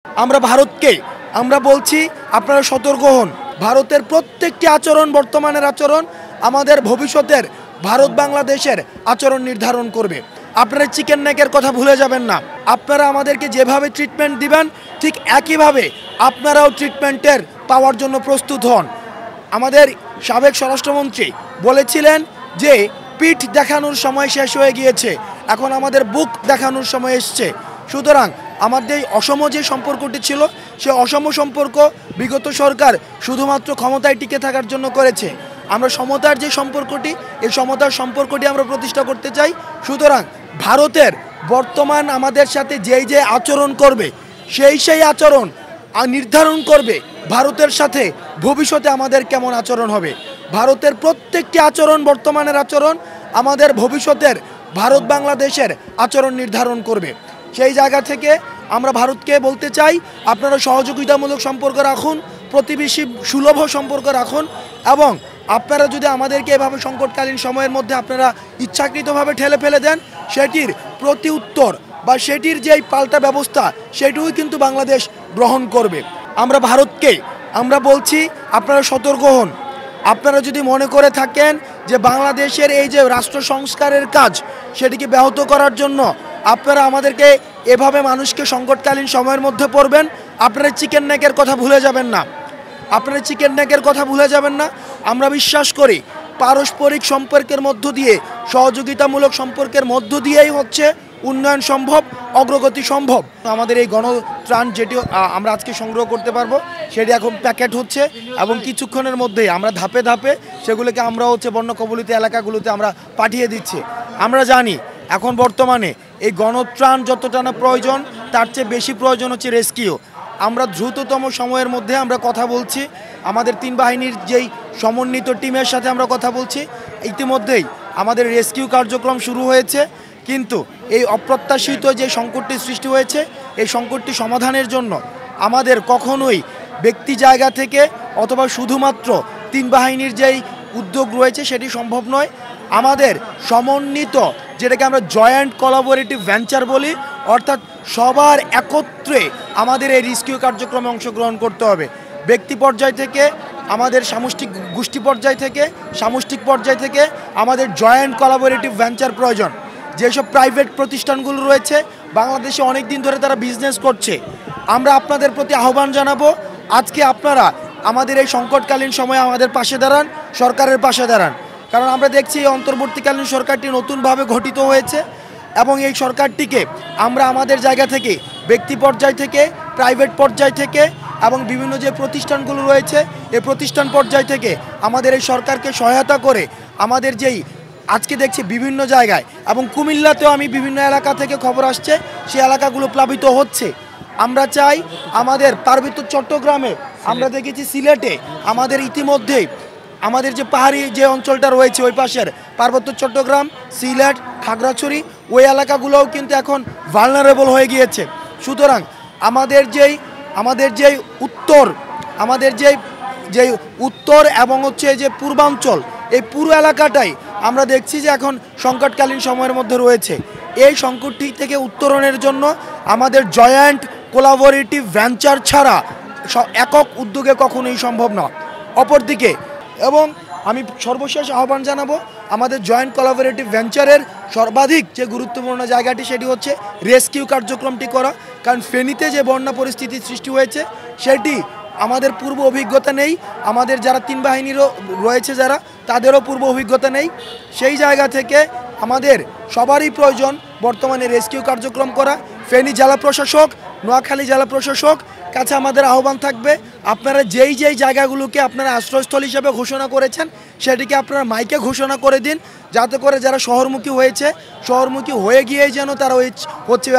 আমরা ভারতকে আমরা বলছি আপনারা সতর্ক হন। ভারতের প্রত্যেকটি আচরণ, বর্তমানের আচরণ আমাদের ভবিষ্যতের ভারত বাংলাদেশের আচরণ নির্ধারণ করবে। আপনারা চিকেন নেকের কথা ভুলে যাবেন না। আপনারা আমাদেরকে যেভাবে ট্রিটমেন্ট দিবেন ঠিক একইভাবে আপনারাও ট্রিটমেন্টের পাওয়ার জন্য প্রস্তুত হন। আমাদের সাবেক স্বরাষ্ট্রমন্ত্রী বলেছিলেন যে পিঠ দেখানোর সময় শেষ হয়ে গিয়েছে, এখন আমাদের বুক দেখানোর সময় এসছে। সুতরাং আমাদের এই অসম যে সম্পর্কটি ছিল সে অসম সম্পর্ক বিগত সরকার শুধুমাত্র ক্ষমতায় টিকে থাকার জন্য করেছে। আমরা সমতার যে সম্পর্কটি, এই সমতার সম্পর্কটি আমরা প্রতিষ্ঠা করতে চাই। সুতরাং ভারতের বর্তমান আমাদের সাথে যে আচরণ করবে সেই আচরণ নির্ধারণ করবে ভারতের সাথে ভবিষ্যতে আমাদের কেমন আচরণ হবে। ভারতের প্রত্যেকটি আচরণ, বর্তমানের আচরণ আমাদের ভবিষ্যতের ভারত বাংলাদেশের আচরণ নির্ধারণ করবে। সেই জায়গা থেকে আমরা ভারতকে বলতে চাই আপনারা সহযোগিতামূলক সম্পর্ক রাখুন, প্রতিবেশী সুলভ সম্পর্ক রাখুন, এবং আপনারা যদি আমাদেরকে এভাবে সংকটকালীন সময়ের মধ্যে আপনারা ইচ্ছাকৃতভাবে ঠেলে ফেলে দেন, সেটির প্রতি উত্তর বা সেটির যেই পাল্টা ব্যবস্থা সেটিও কিন্তু বাংলাদেশ গ্রহণ করবে। আমরা ভারতকে আমরা বলছি আপনারা সতর্ক হন। আপনারা যদি মনে করে থাকেন যে বাংলাদেশের এই যে রাষ্ট্র সংস্কারের কাজ সেটিকে ব্যাহত করার জন্য আপনারা আমাদেরকে এভাবে মানুষকে সংকটকালীন সময়ের মধ্যে পড়বেন, আপনারা চিকেন নেকের কথা ভুলে যাবেন না। আপনারা চিকেন নেকের কথা ভুলে যাবেন না। আমরা বিশ্বাস করি পারস্পরিক সম্পর্কের মধ্য দিয়ে, সহযোগিতামূলক সম্পর্কের মধ্য দিয়েই হচ্ছে উন্নয়ন সম্ভব, অগ্রগতি সম্ভব। আমাদের এই গণত্রাণ যেটি আমরা আজকে সংগ্রহ করতে পারবো সেটি এখন প্যাকেট হচ্ছে এবং কিছুক্ষণের মধ্যেই আমরা ধাপে ধাপে সেগুলোকে আমরা হচ্ছে বন্যা কবলিত এলাকাগুলোতে আমরা পাঠিয়ে দিচ্ছি। আমরা জানি এখন বর্তমানে এই গণত্রাণ যতটা না প্রয়োজন তার চেয়ে বেশি প্রয়োজন হচ্ছে রেস্কিউ। আমরা দ্রুততম সময়ের মধ্যে আমরা কথা বলছি, আমাদের তিন বাহিনীর যেই সমন্বিত টিমের সাথে আমরা কথা বলছি। ইতিমধ্যেই আমাদের রেস্কিউ কার্যক্রম শুরু হয়েছে, কিন্তু এই অপ্রত্যাশিত যে সংকটটি সৃষ্টি হয়েছে এই সংকটটি সমাধানের জন্য আমাদের কখনোই ব্যক্তি জায়গা থেকে অথবা শুধুমাত্র তিন বাহিনীর যেই উদ্যোগ রয়েছে সেটি সম্ভব নয়। আমাদের সমন্বিত, যেটাকে আমরা জয়েন্ট কোলাবোরেটিভ ভেঞ্চার বলি, অর্থাৎ সবার একত্রে আমাদের এই রেস্কিউ কার্যক্রমে অংশগ্রহণ করতে হবে। ব্যক্তি পর্যায় থেকে, আমাদের সামষ্টিক গোষ্ঠী পর্যায় থেকে, সামষ্টিক পর্যায় থেকে আমাদের জয়েন্ট কোলাবোরেটিভ ভেঞ্চার প্রয়োজন। যেসব প্রাইভেট প্রতিষ্ঠানগুলো রয়েছে বাংলাদেশে অনেক দিন ধরে তারা বিজনেস করছে, আমরা আপনাদের প্রতি আহ্বান জানাবো আজকে আপনারা আমাদের এই সংকটকালীন সময়ে আমাদের পাশে দাঁড়ান, সরকারের পাশে দাঁড়ান। কারণ আমরা দেখছি এই অন্তর্বর্তীকালীন সরকারটি নতুনভাবে গঠিত হয়েছে এবং এই সরকারটিকে আমরা আমাদের জায়গা থেকে, ব্যক্তি পর্যায় থেকে, প্রাইভেট পর্যায় থেকে এবং বিভিন্ন যে প্রতিষ্ঠানগুলো রয়েছে এই প্রতিষ্ঠান পর্যায় থেকে আমাদের এই সরকারকে সহায়তা করে আমাদের যেই আজকে দেখছি বিভিন্ন জায়গায় এবং কুমিল্লাতেও আমি বিভিন্ন এলাকা থেকে খবর আসছে সেই এলাকাগুলো প্লাবিত হচ্ছে। আমরা চাই আমাদের পার্বত্য চট্টগ্রামে, আমরা দেখেছি সিলেটে, আমাদের ইতিমধ্যেই আমাদের যে পাহাড়ি যে অঞ্চলটা রয়েছে ওই পাশের পার্বত্য চট্টগ্রাম, সিলেট, খাগড়াছড়ি ওই এলাকাগুলোও কিন্তু এখন ভালনারেবল হয়ে গিয়েছে। সুতরাং আমাদের যেই উত্তর এবং হচ্ছে যে পূর্বাঞ্চল, এই পুরো এলাকাটাই আমরা দেখছি যে এখন সংকটকালীন সময়ের মধ্যে রয়েছে। এই সংকটটি থেকে উত্তরণের জন্য আমাদের জয়েন্ট কোলাবোরেটিভ ভেঞ্চার ছাড়া একক উদ্যোগে কখনোই সম্ভব নয়। অপরদিকে এবং আমি সর্বশেষ আহ্বান জানাবো আমাদের জয়েন্ট কোলাবোরেটিভ ভেঞ্চারের সর্বাধিক যে গুরুত্বপূর্ণ জায়গাটি সেটি হচ্ছে রেস্কিউ কার্যক্রমটি করা। কারণ ফেনীতে যে বন্যা পরিস্থিতির সৃষ্টি হয়েছে সেটি আমাদের পূর্ব অভিজ্ঞতা নেই, আমাদের যারা তিন বাহিনীরও রয়েছে যারা তাদেরও পূর্ব অভিজ্ঞতা নেই। সেই জায়গা থেকে আমাদের সবারই প্রয়োজন বর্তমানে রেস্কিউ কার্যক্রম করা। ফেনী জেলা প্রশাসক, নোয়াখালী জেলা প্রশাসক কাছে আমাদের আহ্বান থাকবে আপনারা যেই জায়গাগুলোকে আপনারা আশ্রয়স্থল হিসেবে ঘোষণা করেছেন সেটিকে আপনারা মাইকে ঘোষণা করে দিন, যাতে করে যারা শহরমুখী হয়েছে শহরমুখী হয়ে গিয়েই যেন তারা ওই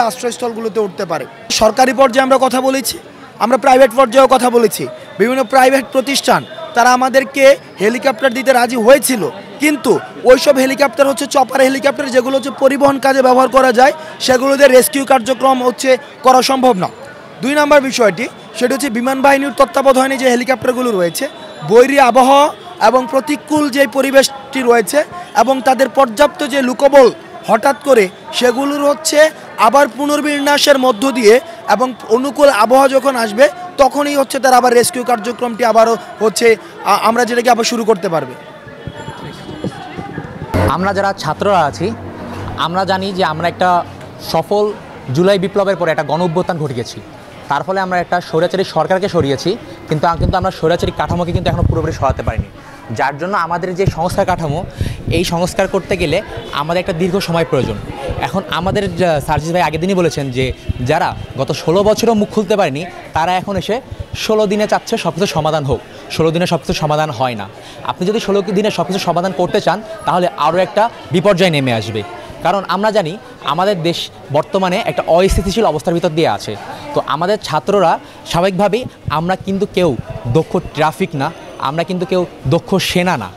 আশ্রয়স্থলগুলোতে উঠতে পারে। সরকারি পর্যায়ে আমরা কথা বলেছি, আমরা প্রাইভেট পর্যায়েও কথা বলেছি। বিভিন্ন প্রাইভেট প্রতিষ্ঠান তারা আমাদেরকে হেলিকপ্টার দিতে রাজি হয়েছিল, কিন্তু ওইসব হেলিকপ্টার হচ্ছে চপার হেলিকপ্টার, যেগুলো হচ্ছে পরিবহন কাজে ব্যবহার করা যায়, সেগুলোতে রেস্কিউ কার্যক্রম হচ্ছে করা সম্ভব না। দুই নম্বর বিষয়টি সেটি হচ্ছে বিমান বাহিনীর তত্ত্বাবধানে যে হেলিকপ্টারগুলো রয়েছে, বৈরী আবহাওয়া এবং প্রতিকূল যে পরিবেশটি রয়েছে এবং তাদের পর্যাপ্ত যে লুকোবল হঠাৎ করে সেগুলোর হচ্ছে আবার পুনর্বিন্যাসের মধ্য দিয়ে এবং অনুকূল আবহাওয়া যখন আসবে তখনই হচ্ছে তারা আবার রেস্কিউ কার্যক্রমটি আবারও হচ্ছে আমরা যেটাকে আবার শুরু করতে পারবে। আমরা যারা ছাত্ররা আছি আমরা জানি যে আমরা একটা সফল জুলাই বিপ্লবের পরে একটা গণঅভ্যুত্থান ঘটিয়েছি, তার ফলে আমরা একটা স্বৈরাচারী সরকারকে সরিয়েছি, কিন্তু আমরা স্বৈরাচারী কাঠামোকে কিন্তু এখনও পুরোপুরি সরাতে পারিনি, যার জন্য আমাদের যে সংস্কার কাঠামো এই সংস্কার করতে গেলে আমাদের একটা দীর্ঘ সময় প্রয়োজন। এখন আমাদের সার্জিস ভাই আগের দিনই বলেছেন যে যারা গত 16 বছরও মুখ খুলতে পারেনি তারা এখন এসে 16 দিনে চাচ্ছে সব কিছু সমাধান হোক। 16 দিনে সব কিছু সমাধান হয় না। আপনি যদি 16 দিনে সব কিছু সমাধান করতে চান তাহলে আরও একটা বিপর্যয় নেমে আসবে, কারণ আমরা জানি আমাদের দেশ বর্তমানে একটা অস্থিতিশীল অবস্থার ভিতর দিয়ে আছে। তো আমাদের ছাত্ররা স্বাভাবিকভাবেই আমরা কিন্তু কেউ দক্ষ ট্রাফিক না, আমরা কিন্তু কেউ দক্ষ সেনা না।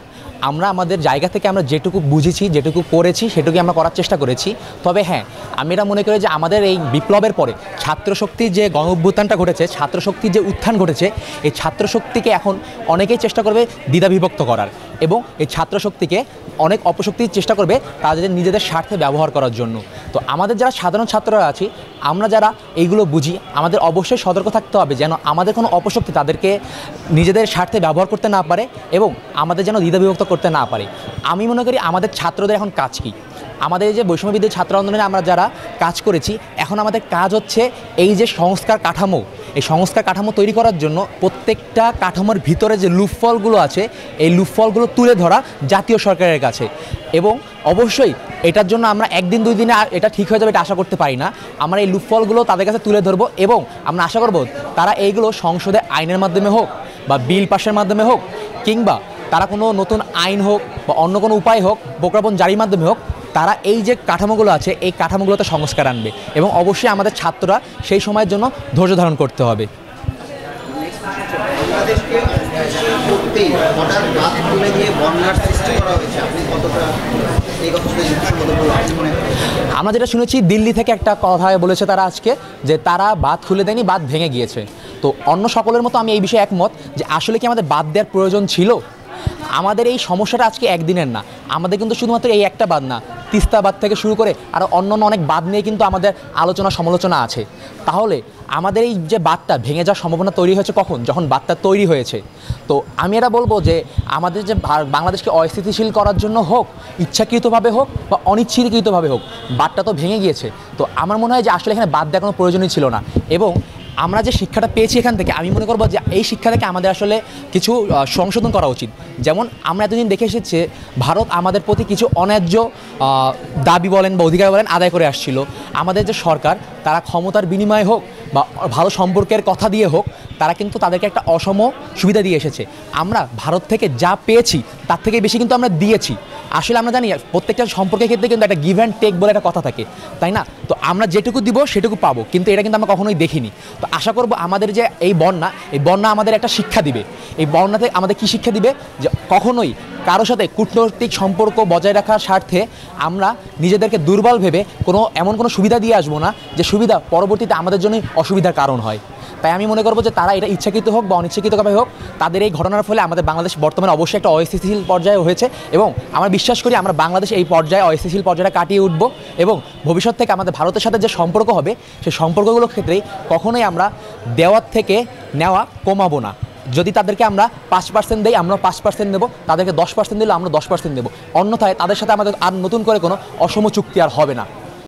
আমরা আমাদের জায়গা থেকে আমরা যেটুকু বুঝেছি যেটুকু করেছি সেটুকুই আমরা করার চেষ্টা করেছি। তবে হ্যাঁ, আমি এটা মনে করি যে আমাদের এই বিপ্লবের পরে ছাত্রশক্তির যে গণ অভ্যুত্থানটা ঘটেছে, ছাত্রশক্তির যে উত্থান ঘটেছে, এই ছাত্রশক্তিকে এখন অনেকেই চেষ্টা করবে দ্বিধাবিভক্ত করার, এবং এই ছাত্রশক্তিকে অনেক অপশক্তির চেষ্টা করবে তাদের নিজেদের স্বার্থে ব্যবহার করার জন্য। তো আমাদের যারা সাধারণ ছাত্ররা আছি আমরা যারা এইগুলো বুঝি আমাদের অবশ্যই সতর্ক থাকতে হবে যেন আমাদের কোনো অপশক্তি তাদেরকে নিজেদের স্বার্থে ব্যবহার করতে না পারে এবং আমাদের যেন দ্বিধাবিভক্ত করতে না পারে। আমি মনে করি আমাদের ছাত্রদের এখন কাজ কী, আমাদের এই যে বৈষম্যবিরোধী ছাত্র আন্দোলনে আমরা যারা কাজ করেছি এখন আমাদের কাজ হচ্ছে এই যে সংস্কার কাঠামো, এই সংস্কার কাঠামো তৈরি করার জন্য প্রত্যেকটা কাঠামোর ভিতরে যে লুপফলগুলো আছে এই লুপফলগুলো তুলে ধরা জাতীয় সরকারের কাছে। এবং অবশ্যই এটার জন্য আমরা একদিন দুই দিনে এটা ঠিক হয়ে যাবে এটা আশা করতে পারি না। আমরা এই লুপফলগুলো তাদের কাছে তুলে ধরবো এবং আমরা আশা করব তারা এইগুলো সংসদে আইনের মাধ্যমে হোক বা বিল পাসের মাধ্যমে হোক কিংবা তারা কোনো নতুন আইন হোক বা অন্য কোনো উপায় হোক, প্রজ্ঞাপন জারির মাধ্যমে হোক, তারা এই যে কাঠামোগুলো আছে এই কাঠামোগুলোতে সংস্কার আনবে এবং অবশ্যই আমাদের ছাত্ররা সেই সময়ের জন্য ধৈর্য ধারণ করতে হবে। আমরা যেটা শুনেছি দিল্লি থেকে একটা কথা বলেছে তারা আজকে যে তারা বাঁধ খুলে দেয়নি, বাঁধ ভেঙে গিয়েছে। তো অন্য সকলের মতো আমি এই বিষয়ে একমত যে আসলে কি আমাদের বাঁধ দেওয়ার প্রয়োজন ছিল? আমাদের এই সমস্যাটা আজকে একদিনের না, আমাদের কিন্তু শুধুমাত্র এই একটা বাঁধ না, তিস্তা বাঁধ থেকে শুরু করে আরও অন্য অনেক বাঁধ নিয়ে কিন্তু আমাদের আলোচনা সমালোচনা আছে। তাহলে আমাদের এই যে বাঁধটা ভেঙে যাওয়ার সম্ভাবনা তৈরি হয়েছে কখন? যখন বাঁধটা তৈরি হয়েছে। তো আমি এটা বলবো যে আমাদের যে বাংলাদেশকে অস্থিতিশীল করার জন্য হোক, ইচ্ছাকৃতভাবে হোক বা অনিচ্ছাকৃতভাবে হোক, বাঁধটা তো ভেঙে গিয়েছে। তো আমার মনে হয় যে আসলে এখানে বাঁধ দেওয়ার কোনো প্রয়োজনই ছিল না। এবং আমরা যে শিক্ষাটা পেয়েছি এখান থেকে, আমি মনে করবো যে এই শিক্ষা থেকে আমাদের আসলে কিছু সংশোধন করা উচিত। যেমন আমরা এতদিন দেখে এসেছি ভারত আমাদের প্রতি কিছু অন্যায্য দাবি বলেন বা অধিকার বলেন আদায় করে আসছিল। আমাদের যে সরকার তারা ক্ষমতার বিনিময়ে হোক বা ভালো সম্পর্কের কথা দিয়ে হোক তারা কিন্তু তাদেরকে একটা অসম সুবিধা দিয়ে এসেছে। আমরা ভারত থেকে যা পেয়েছি তার থেকে বেশি কিন্তু আমরা দিয়েছি। আসলে আমরা জানি প্রত্যেকটা সম্পর্কের ক্ষেত্রে কিন্তু একটা গিভ অ্যান্ড টেক বলে একটা কথা থাকে, তাই না? তো আমরা যেটুকু দিব সেটুকু পাবো, কিন্তু এটা কিন্তু আমরা কখনোই দেখিনি। তো আশা করব আমাদের যে এই বন্যা আমাদের একটা শিক্ষা দিবে। এই বন্যাতে আমাদের কি শিক্ষা দিবে? যে কখনোই কারোর সাথে কূটনৈতিক সম্পর্ক বজায় রাখার স্বার্থে আমরা নিজেদেরকে দুর্বল ভেবে এমন কোনো সুবিধা দিয়ে আসবো না যে সুবিধা পরবর্তীতে আমাদের জন্যই অসুবিধার কারণ হয়। তাই আমি মনে করবো যে তারা এটা ইচ্ছাকৃত হোক বা অনিচ্ছাকৃতভাবে হোক, তাদের এই ঘটনার ফলে আমাদের বাংলাদেশ বর্তমানে অবশ্যই একটা অস্থিতিশীল পর্যায়ে হয়েছে এবং আমরা বিশ্বাস করি আমরা বাংলাদেশ এই পর্যায়ে অস্থিতিশীল পর্যায়টা কাটিয়ে উঠব এবং ভবিষ্যৎ থেকে আমাদের ভারতের সাথে যে সম্পর্ক হবে সেই সম্পর্কগুলোর ক্ষেত্রেই কখনোই আমরা দেওয়ার থেকে নেওয়া কমাবো না। যদি তাদেরকে আমরা 5% দেই আমরা 5% দেবো, তাদেরকে 10% দিলে আমরা 10% দেবো। অন্যথায় তাদের সাথে আমাদের আর নতুন করে কোনো অসম চুক্তি আর হবে না।